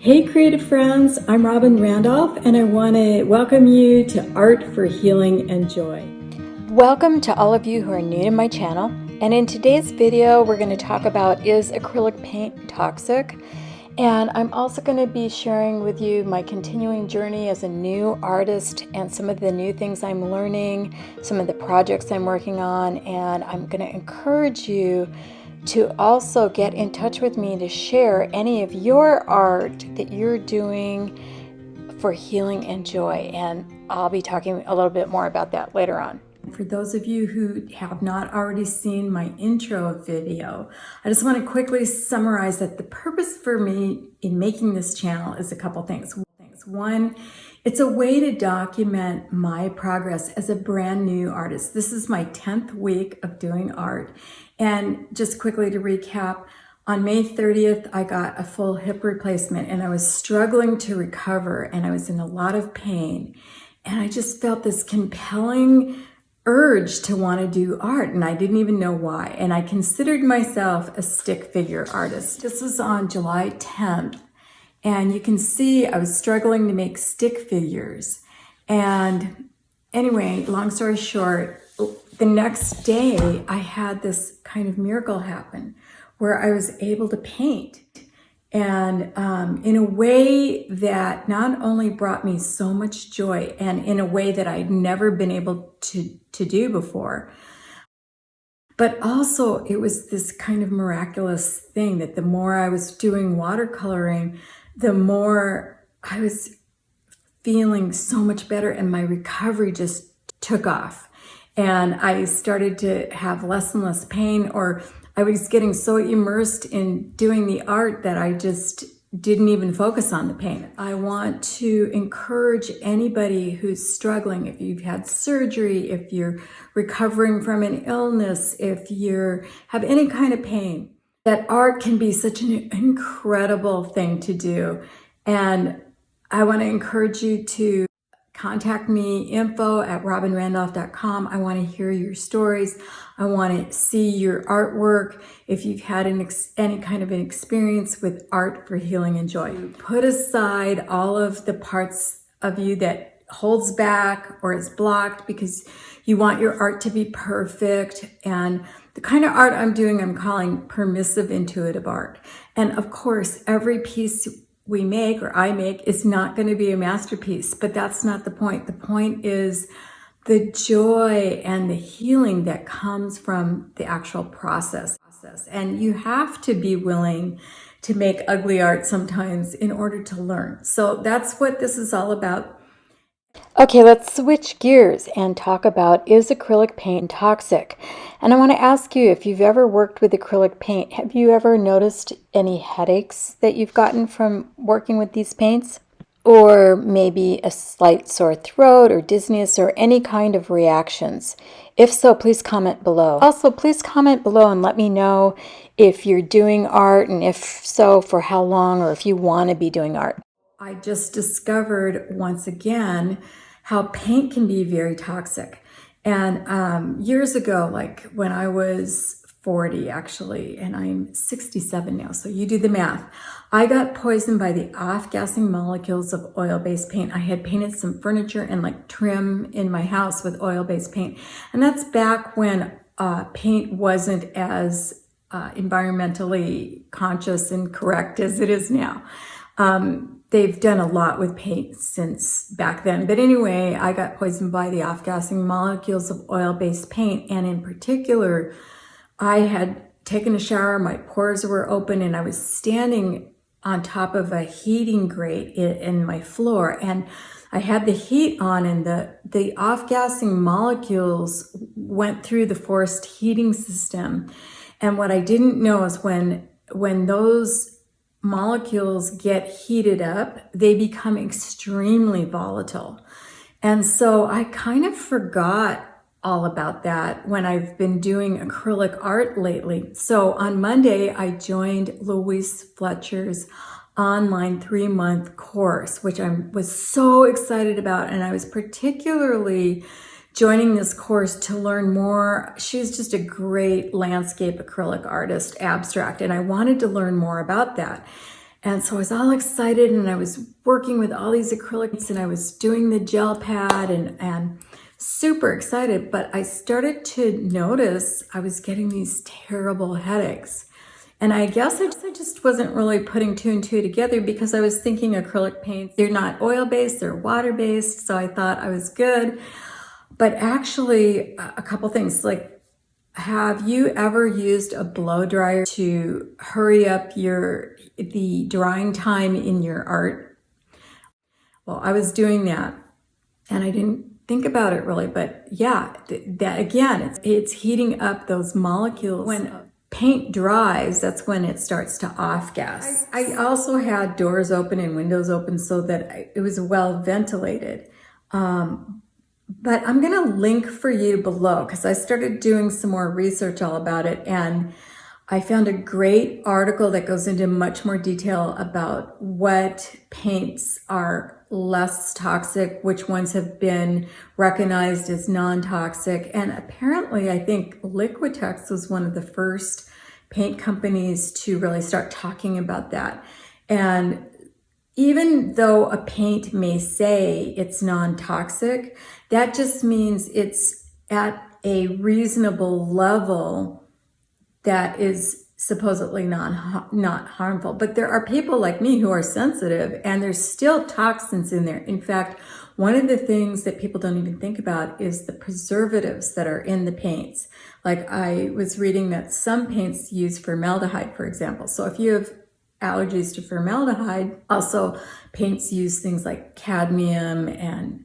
Hey creative friends, I'm Robin Randolph and I want to welcome you to Art for Healing and Joy. Welcome to all of you who are new to my channel, and in today's video we're going to talk about, is acrylic paint toxic? And I'm also going to be sharing with you my continuing journey as a new artist and some of the new things I'm learning, some of the projects I'm working on, and I'm going to encourage you to also get in touch with me to share any of your art that you're doing for healing and joy, and I'll be talking a little bit more about that later on. For those of you who have not already seen my intro video, I just want to quickly summarize that the purpose for me in making this channel is a couple things. One, it's a way to document my progress as a brand new artist. This is my 10th week of doing art. And just quickly to recap, on May 30th, I got a full hip replacement and I was struggling to recover and I was in a lot of pain. And I just felt this compelling urge to want to do art and I didn't even know why. And I considered myself a stick figure artist. This was on July 10th. And you can see I was struggling to make stick figures. And anyway, long story short, the next day I had this kind of miracle happen where I was able to paint. And in a way that not only brought me so much joy and in a way that I'd never been able to do before, but also it was this kind of miraculous thing that the more I was doing watercoloring, the more I was feeling so much better and my recovery just took off. And I started to have less and less pain, or I was getting so immersed in doing the art that I just didn't even focus on the pain. I want to encourage anybody who's struggling, if you've had surgery, if you're recovering from an illness, if you have any kind of pain, that art can be such an incredible thing to do. And I want to encourage you to contact me, info@robinrandolph.com. I want to hear your stories. I want to see your artwork. If you've had any kind of an experience with art for healing and joy, put aside all of the parts of you that holds back or is blocked because you want your art to be perfect. And the kind of art I'm doing, I'm calling permissive intuitive art. And of course, every piece we make or I make is not going to be a masterpiece, but that's not the point. The point is the joy and the healing that comes from the actual process. And you have to be willing to make ugly art sometimes in order to learn. So that's what this is all about. Okay, let's switch gears and talk about, is acrylic paint toxic? And I want to ask you, if you've ever worked with acrylic paint, have you ever noticed any headaches that you've gotten from working with these paints? Or maybe a slight sore throat or dizziness or any kind of reactions? If so, please comment below. Also, please comment below and let me know if you're doing art, and if so, for how long, or if you want to be doing art. I just discovered once again how paint can be very toxic. And years ago, like when I was 40 actually, and I'm 67 now, so you do the math. I got poisoned by the off-gassing molecules of oil-based paint. I had painted some furniture and like trim in my house with oil-based paint. And that's back when paint wasn't as environmentally conscious and correct as it is now. They've done a lot with paint since back then. But anyway, I got poisoned by the off-gassing molecules of oil-based paint. And in particular, I had taken a shower, my pores were open, and I was standing on top of a heating grate in my floor. And I had the heat on, and the off-gassing molecules went through the forced heating system. And what I didn't know is when those molecules get heated up, they become extremely volatile. And so I kind of forgot all about that when I've been doing acrylic art lately. So on Monday, I joined Louise Fletcher's online 3-month course, which I was so excited about. And I was particularly joining this course to learn more. She's just a great landscape acrylic artist, abstract, and I wanted to learn more about that. And so I was all excited, and I was working with all these acrylics, and I was doing the gel pad and super excited. But I started to notice I was getting these terrible headaches. And I guess I just wasn't really putting two and two together, because I was thinking acrylic paints, they're not oil-based, they're water-based. So I thought I was good. But actually, a couple things, like, have you ever used a blow dryer to hurry up the drying time in your art? Well, I was doing that, and I didn't think about it really, but yeah, that again, it's heating up those molecules. When paint dries, that's when it starts to off gas. I also had doors open and windows open so that it was well ventilated. But I'm going to link for you below, because I started doing some more research all about it, and I found a great article that goes into much more detail about what paints are less toxic, which ones have been recognized as non-toxic. And apparently, I think Liquitex was one of the first paint companies to really start talking about that. And even though a paint may say it's non-toxic, that just means it's at a reasonable level that is supposedly not harmful. But there are people like me who are sensitive, and there's still toxins in there. In fact, one of the things that people don't even think about is the preservatives that are in the paints. Like, I was reading that some paints use formaldehyde, for example. So if you have allergies to formaldehyde, also paints use things like cadmium and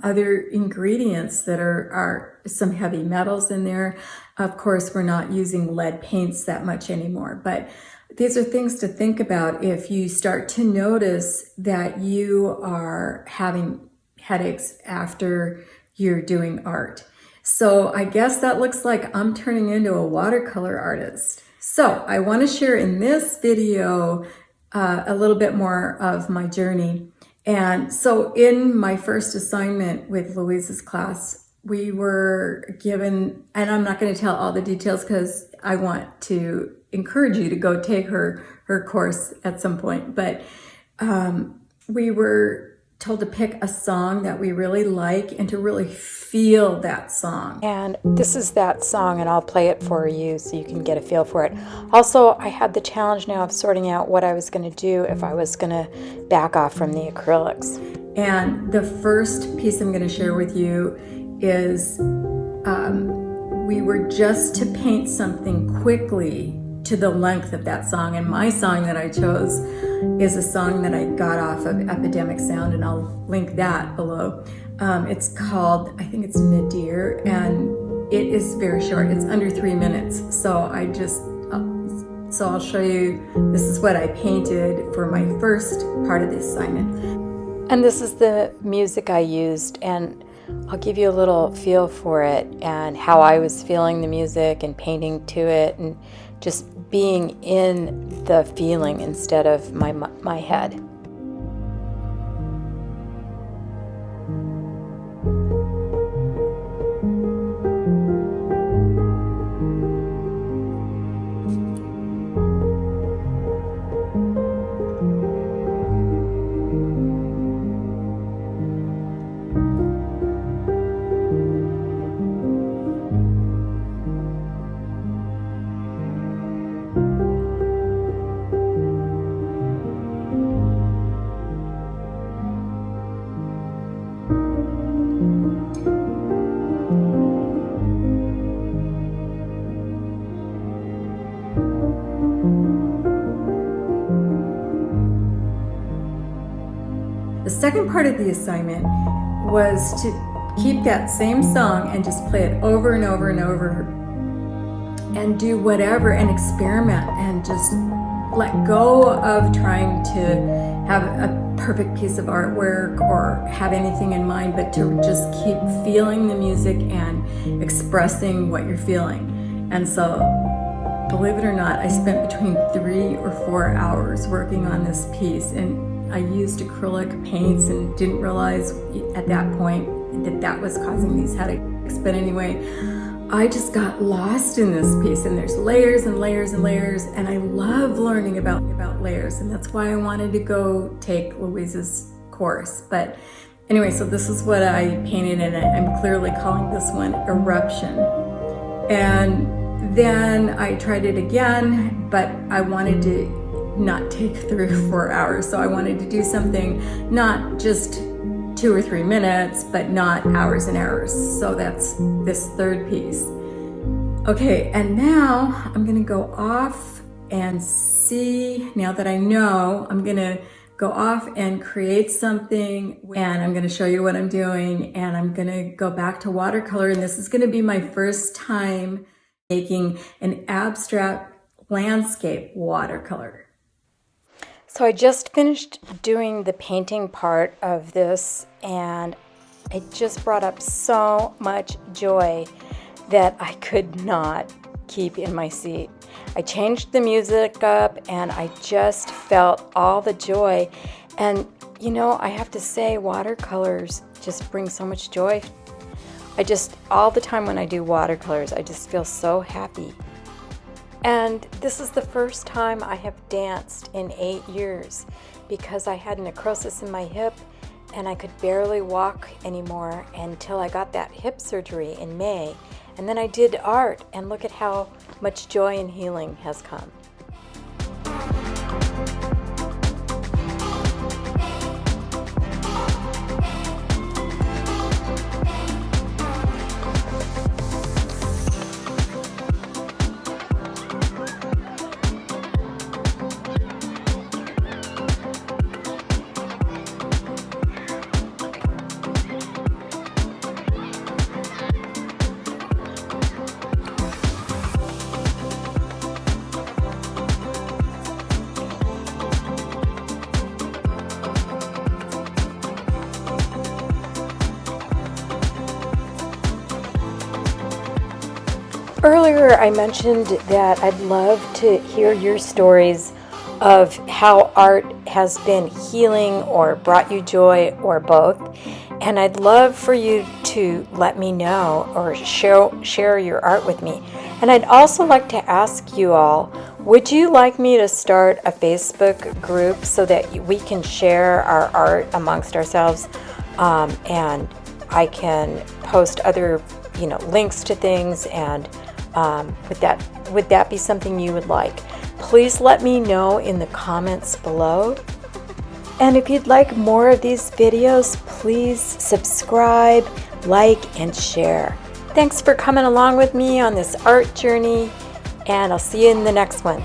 other ingredients that are some heavy metals in there. Of course, we're not using lead paints that much anymore, but these are things to think about if you start to notice that you are having headaches after you're doing art. So I guess that looks like I'm turning into a watercolor artist. So I want to share in this video a little bit more of my journey. And so in my first assignment with Louise's class, we were given, and I'm not going to tell all the details because I want to encourage you to go take her course at some point, but we were told to pick a song that we really like and to really feel that song. And this is that song, and I'll play it for you so you can get a feel for it. Also, I had the challenge now of sorting out what I was going to do if I was going to back off from the acrylics. And the first piece I'm going to share with you is we were just to paint something quickly to the length of that song. And my song that I chose is a song that I got off of Epidemic Sound, and I'll link that below. It's called, I think it's Nadir, and it is very short. It's under 3 minutes. So I'll show you, this is what I painted for my first part of the assignment. And this is the music I used, and I'll give you a little feel for it and how I was feeling the music and painting to it and just being in the feeling instead of my head. The second part of the assignment was to keep that same song and just play it over and over and over and do whatever and experiment and just let go of trying to have a perfect piece of artwork or have anything in mind, but to just keep feeling the music and expressing what you're feeling. And so, believe it or not, I spent between 3 or 4 hours working on this piece, and I used acrylic paints and didn't realize at that point that was causing these headaches. But anyway, I just got lost in this piece, and there's layers and layers and layers, and I love learning about layers, and that's why I wanted to go take Louise's course. But anyway, so this is what I painted, and I'm clearly calling this one Eruption. And then I tried it again, but I wanted to not take 3 or 4 hours, so I wanted to do something not just 2 or 3 minutes, but not hours and hours. So that's this third piece. Okay, and now I'm gonna go off and see, now that I know, I'm gonna go off and create something, and I'm gonna show you what I'm doing, and I'm gonna go back to watercolor, and this is gonna be my first time making an abstract landscape watercolor. So I just finished doing the painting part of this, and it just brought up so much joy that I could not keep in my seat. I changed the music up, and I just felt all the joy. And you know, I have to say, watercolors just bring so much joy. All the time when I do watercolors, I just feel so happy. And this is the first time I have danced in 8 years because I had necrosis in my hip and I could barely walk anymore until I got that hip surgery in May. And then I did art, and look at how much joy and healing has come. Earlier I mentioned that I'd love to hear your stories of how art has been healing or brought you joy or both. And I'd love for you to let me know or share your art with me. And I'd also like to ask you all, would you like me to start a Facebook group so that we can share our art amongst ourselves, and I can post other links to things, and would that be something you would like? Please let me know in the comments below. And if you'd like more of these videos, please subscribe, like, and share. Thanks for coming along with me on this art journey, and I'll see you in the next one.